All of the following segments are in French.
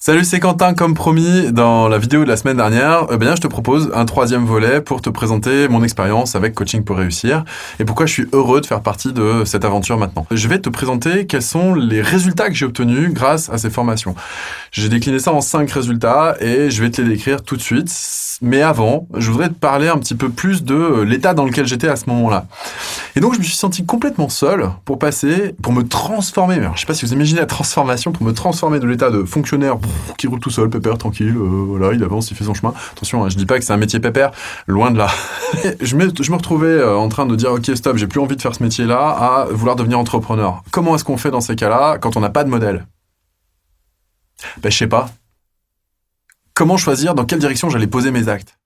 Salut, c'est Quentin, comme promis dans la vidéo de la semaine dernière, je te propose un troisième volet pour te présenter mon expérience avec Coaching pour réussir et pourquoi je suis heureux de faire partie de cette aventure maintenant. Je vais te présenter quels sont les résultats que j'ai obtenus grâce à ces formations. J'ai décliné ça en 5 résultats et je vais te les décrire tout de suite. Mais avant, je voudrais te parler un petit peu plus de l'état dans lequel j'étais à ce moment-là. Et donc, je me suis senti complètement seul pour me transformer. Alors, je sais pas si vous imaginez la transformation, pour me transformer de l'état de fonctionnaire qui roule tout seul, pépère, tranquille, voilà, il avance, il fait son chemin. Attention, je dis pas que c'est un métier pépère, loin de là. je me retrouvais en train de dire, ok, stop, j'ai plus envie de faire ce métier-là, à vouloir devenir entrepreneur. Comment est-ce qu'on fait dans ces cas-là, quand on n'a pas de modèle ? Je sais pas. Comment choisir dans quelle direction j'allais poser mes actes ?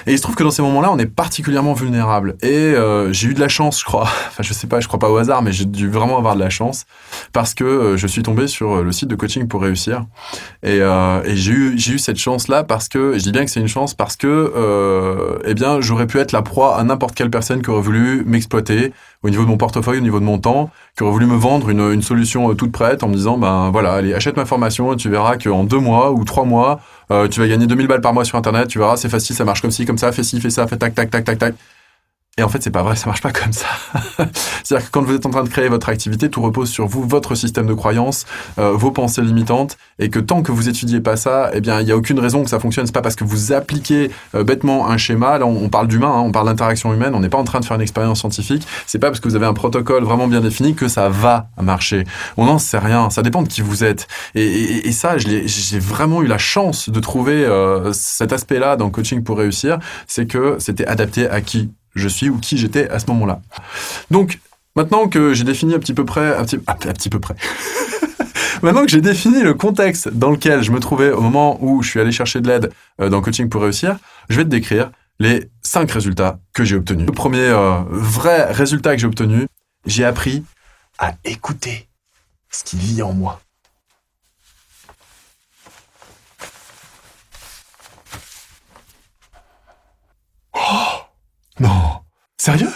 Et il se trouve que dans ces moments-là, on est particulièrement vulnérable. Et j'ai eu de la chance, je crois. Enfin, je sais pas, je crois pas au hasard, mais j'ai dû vraiment avoir de la chance parce que je suis tombé sur le site de Coaching pour réussir. Et j'ai eu cette chance-là parce que, je dis bien que c'est une chance parce que, j'aurais pu être la proie à n'importe quelle personne qui aurait voulu m'exploiter au niveau de mon portefeuille, au niveau de mon temps, qui aurait voulu me vendre une solution toute prête en me disant, allez, achète ma formation et tu verras qu'en 2 mois ou 3 mois, tu vas gagner 2000 balles par mois sur Internet, tu verras, c'est facile, ça marche comme ci, comme ça, fais ci, fais ça, fais tac, tac, tac, tac, tac. Et en fait, c'est pas vrai, ça marche pas comme ça. C'est-à-dire que quand vous êtes en train de créer votre activité, tout repose sur vous, votre système de croyances, vos pensées limitantes, et que tant que vous étudiez pas ça, il y a aucune raison que ça fonctionne. C'est pas parce que vous appliquez bêtement un schéma, là on parle d'humain, on parle d'interaction humaine, on n'est pas en train de faire une expérience scientifique, c'est pas parce que vous avez un protocole vraiment bien défini que ça va marcher. On n'en sait rien, ça dépend de qui vous êtes. Et ça, j'ai vraiment eu la chance de trouver cet aspect-là dans Coaching pour réussir, c'est que c'était adapté à qui je suis ou qui j'étais à ce moment-là. Donc, maintenant que j'ai défini maintenant que j'ai défini le contexte dans lequel je me trouvais au moment où je suis allé chercher de l'aide dans Coaching pour réussir, je vais te décrire les 5 résultats que j'ai obtenus. Le premier vrai résultat que j'ai obtenu, j'ai appris à écouter ce qui vit en moi. Non. Sérieux ?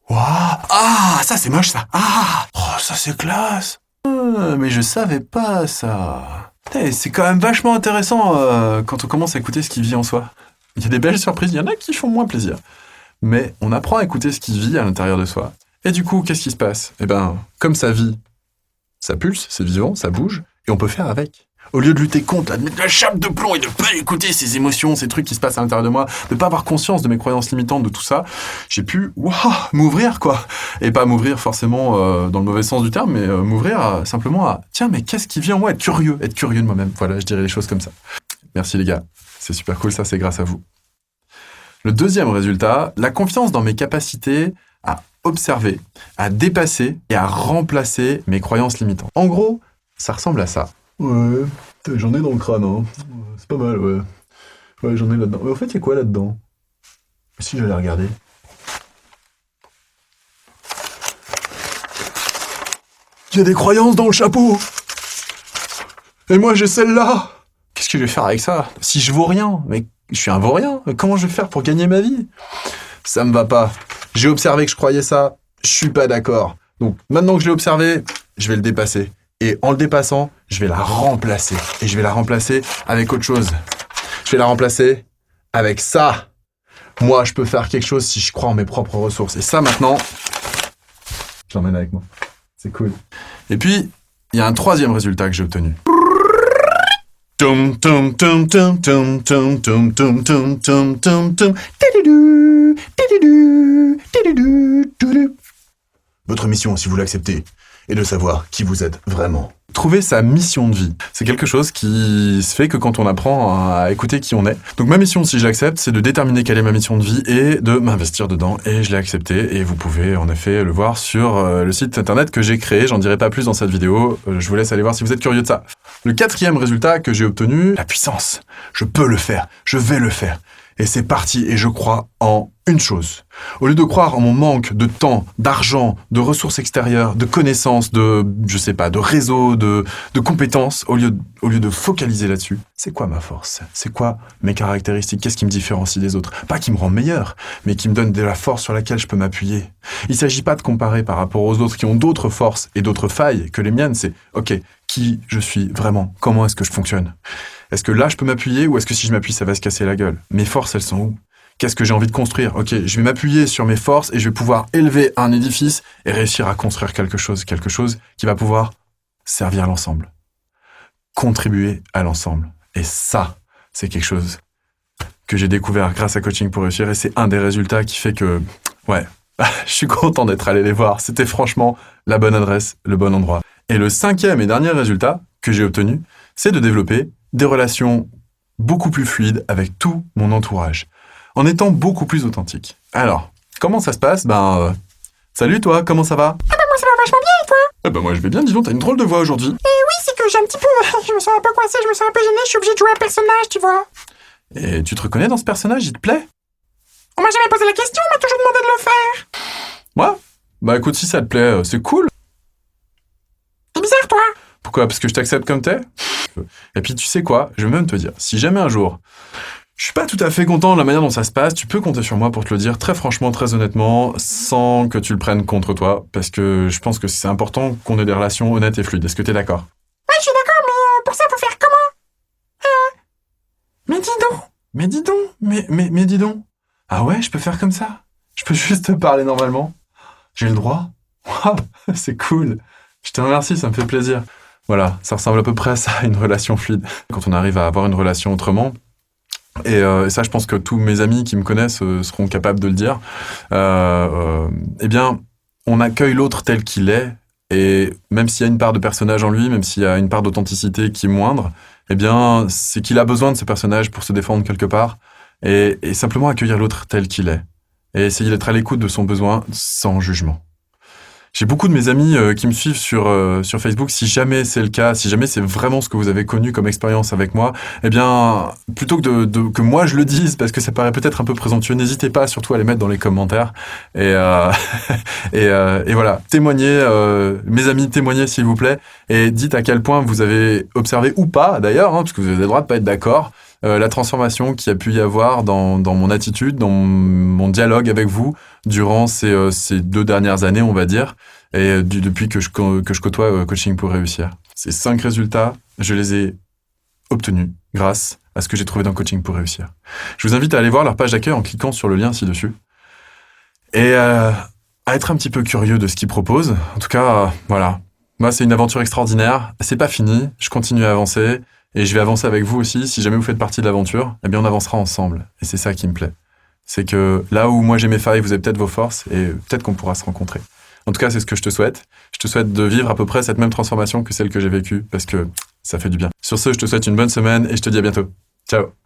Waouh. Ah, ça c'est moche ça. Ah. Oh, ça c'est classe. Mais je savais pas ça. C'est quand même vachement intéressant quand on commence à écouter ce qui vit en soi. Il y a des belles surprises, il y en a qui font moins plaisir. Mais on apprend à écouter ce qui vit à l'intérieur de soi. Et du coup, qu'est-ce qui se passe ? Comme ça vit, ça pulse, c'est vivant, ça bouge, et on peut faire avec. Au lieu de lutter contre, de mettre la chape de plomb et de pas écouter ces émotions, ces trucs qui se passent à l'intérieur de moi, de pas avoir conscience de mes croyances limitantes, de tout ça, j'ai pu m'ouvrir, quoi. Et pas m'ouvrir forcément dans le mauvais sens du terme, mais m'ouvrir simplement à tiens, mais qu'est-ce qui vit en moi ? Être curieux de moi-même. Voilà, je dirais les choses comme ça. Merci les gars, c'est super cool, ça c'est grâce à vous. Le deuxième résultat, la confiance dans mes capacités à observer, à dépasser et à remplacer mes croyances limitantes. En gros, ça ressemble à ça. Ouais, j'en ai dans le crâne, hein. C'est pas mal, ouais. Ouais, j'en ai là-dedans. Mais en fait, il y a quoi là-dedans ? Si j'allais regarder. Il y a des croyances dans le chapeau. Et moi, j'ai celle-là. Qu'est-ce que je vais faire avec ça ? Si je vaux rien, mais je suis un vaurien. Comment je vais faire pour gagner ma vie ? Ça me va pas. J'ai observé que je croyais ça. Je suis pas d'accord. Donc, maintenant que je l'ai observé, je vais le dépasser. Et en le dépassant, je vais la remplacer. Et je vais la remplacer avec autre chose. Je vais la remplacer avec ça. Moi, je peux faire quelque chose si je crois en mes propres ressources. Et ça, maintenant, je l'emmène avec moi. C'est cool. Et puis, il y a un troisième résultat que j'ai obtenu. Votre mission, si vous l'acceptez, est de savoir qui vous êtes vraiment. Trouver sa mission de vie, c'est quelque chose qui se fait que quand on apprend à écouter qui on est. Donc ma mission, si je l'accepte, c'est de déterminer quelle est ma mission de vie et de m'investir dedans. Et je l'ai accepté et vous pouvez en effet le voir sur le site internet que j'ai créé. J'en dirai pas plus dans cette vidéo. Je vous laisse aller voir si vous êtes curieux de ça. Le 4e résultat que j'ai obtenu, la puissance. Je peux le faire. Je vais le faire. Et c'est parti, et je crois en une chose. Au lieu de croire en mon manque de temps, d'argent, de ressources extérieures, de connaissances, de réseau, de compétences, au lieu de focaliser là-dessus, c'est quoi ma force ? C'est quoi mes caractéristiques ? Qu'est-ce qui me différencie des autres ? Pas qui me rend meilleur, mais qui me donne de la force sur laquelle je peux m'appuyer. Il ne s'agit pas de comparer par rapport aux autres qui ont d'autres forces et d'autres failles que les miennes, c'est « Ok, qui je suis vraiment, comment est-ce que je fonctionne. Est-ce que là, je peux m'appuyer ou est-ce que si je m'appuie, ça va se casser la gueule? Mes forces, elles sont où? Qu'est-ce que j'ai envie de construire? Ok, je vais m'appuyer sur mes forces et je vais pouvoir élever un édifice et réussir à construire quelque chose qui va pouvoir servir l'ensemble, contribuer à l'ensemble. Et ça, c'est quelque chose que j'ai découvert grâce à Coaching pour réussir et c'est un des résultats qui fait que, ouais, je suis content d'être allé les voir. C'était franchement la bonne adresse, le bon endroit. Et le 5e et dernier résultat que j'ai obtenu, c'est de développer des relations beaucoup plus fluides avec tout mon entourage, en étant beaucoup plus authentique. Alors, comment ça se passe? Salut toi, comment ça va? Ah bah moi ça va vachement bien et toi? Moi je vais bien, dis donc, t'as une drôle de voix aujourd'hui. Oui, c'est que j'ai un petit peu... je me sens un peu coincée, je me sens un peu gênée, je suis obligée de jouer un personnage, tu vois. Et tu te reconnais dans ce personnage, il te plaît? On m'a jamais posé la question, on m'a toujours demandé de le faire. Ouais? Bah écoute, si ça te plaît, c'est cool. C'est bizarre, toi. Pourquoi? Parce que je t'accepte comme t'es? Et puis tu sais quoi? Je vais même te dire, si jamais un jour, je suis pas tout à fait content de la manière dont ça se passe, tu peux compter sur moi pour te le dire très franchement, très honnêtement, sans que tu le prennes contre toi, parce que je pense que c'est important qu'on ait des relations honnêtes et fluides. Est-ce que t'es d'accord? Ouais, je suis d'accord, mais pour ça, faut faire comment? Mais dis donc, mais dis donc. Ah ouais, je peux faire comme ça? Je peux juste te parler normalement? J'ai le droit? Waouh, c'est cool. Je te remercie, ça me fait plaisir. Voilà, ça ressemble à peu près à ça, une relation fluide. Quand on arrive à avoir une relation autrement, et ça, je pense que tous mes amis qui me connaissent seront capables de le dire, eh bien, on accueille l'autre tel qu'il est, et même s'il y a une part de personnage en lui, même s'il y a une part d'authenticité qui est moindre, eh bien, c'est qu'il a besoin de ce personnage pour se défendre quelque part, et simplement accueillir l'autre tel qu'il est, et essayer d'être à l'écoute de son besoin sans jugement. J'ai beaucoup de mes amis qui me suivent sur Facebook. Si jamais c'est le cas, si jamais c'est vraiment ce que vous avez connu comme expérience avec moi, eh bien, plutôt que moi je le dise, parce que ça paraît peut-être un peu présomptueux, n'hésitez pas surtout à les mettre dans les commentaires. Et voilà, témoignez, mes amis, témoignez s'il vous plaît, et dites à quel point vous avez observé, ou pas d'ailleurs, parce que vous avez le droit de pas être d'accord, la transformation qu'il y a pu y avoir dans mon attitude, dans mon dialogue avec vous durant ces 2 dernières années, on va dire, et depuis que je côtoie Coaching pour réussir. Ces 5 résultats, je les ai obtenus grâce à ce que j'ai trouvé dans Coaching pour réussir. Je vous invite à aller voir leur page d'accueil en cliquant sur le lien ci-dessus et à être un petit peu curieux de ce qu'ils proposent. En tout cas, voilà. Moi, c'est une aventure extraordinaire. C'est pas fini. Je continue à avancer. Et je vais avancer avec vous aussi. Si jamais vous faites partie de l'aventure, eh bien, on avancera ensemble. Et c'est ça qui me plaît. C'est que là où moi j'ai mes failles, vous avez peut-être vos forces et peut-être qu'on pourra se rencontrer. En tout cas, c'est ce que je te souhaite. Je te souhaite de vivre à peu près cette même transformation que celle que j'ai vécue parce que ça fait du bien. Sur ce, je te souhaite une bonne semaine et je te dis à bientôt. Ciao!